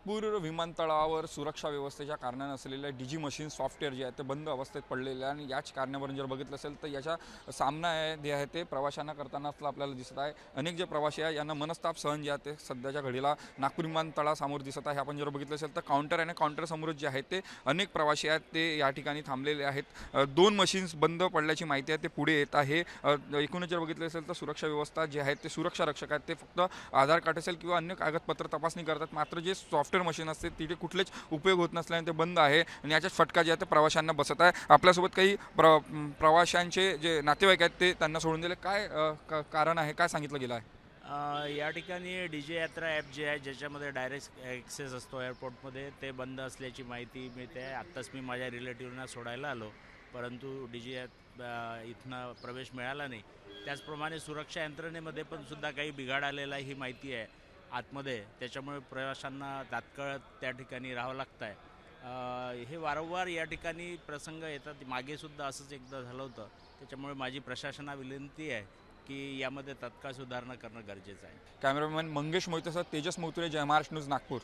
नागपूर विमानतळावर सुरक्षा व्यवस्थेच्या कारणाने असलेल्या डीजी मशीन सॉफ्टवेअर जे आहे ते बंद अवस्थेत पडलेले आहे आणि याच कारणावरून जर बघितलं असेल तर याचा सामना आहे जे आहे ते प्रवाशांना करताना आपल्याला दिसत आहे। अनेक जे प्रवासी आहे यांना मनस्ताप सहन जे आहे ते सध्याच्या घडीला नागपूर विमानतळासमोर दिसत आहे। आपण जर बघितलं असेल तर काउंटर आहे आणि काउंटरसमोर जे आहे ते अनेक प्रवासी आहेत ते या ठिकाणी थांबलेले आहेत। दोन मशीन्स बंद पडल्याची माहिती आहे ते पुढे येत आहे। एकूणच जर बघितलं असेल तर सुरक्षा व्यवस्था जे आहे ते सुरक्षा रक्षक आहेत ते फक्त आधार कार्ड असेल किंवा अन्य कागदपत्र तपासणी करतात, मात्र जे सॉफ्टवेअर मशीन असते तिथे कुठलेच उपयोग होत नसल्याने ते बंद आहे आणि याच्याच फटका जे आहे ते प्रवाशांना बसत आहे। आपल्यासोबत काही प्रवाशांचे जे नातेवाईक आहेत ते त्यांना सोडून दिले, काय कारण आहे, काय सांगितलं गेलं आहे? या ठिकाणी डी-जे यात्रा ॲप जे आहे ज्याच्यामध्ये डायरेक्ट ॲक्सेस असतो एअरपोर्टमध्ये, ते बंद असल्याची माहिती मिळते आहे। आत्ताच मी माझ्या रिलेटिव्हना सोडायला आलो, परंतु डी-जे इथनं प्रवेश मिळाला नाही। त्याचप्रमाणे सुरक्षा यंत्रणेमध्ये पण सुद्धा काही बिघाड आलेला ही माहिती आहे आतमध्ये, त्याच्यामुळे प्रवाशांना तात्काळ त्या ठिकाणी राहावं लागतं आहे। हे वारंवार या ठिकाणी प्रसंग येतात, मागेसुद्धा असंच एकदा झालं होतं। त्याच्यामुळे माझी प्रशासनाला विनंती आहे की यामध्ये तत्काळ सुधारणा करणं गरजेचं आहे। कॅमेरामॅन मंगेश मोहितेसह तेजस मौत्रे, जय महाराष्ट्र न्यूज, नागपूर।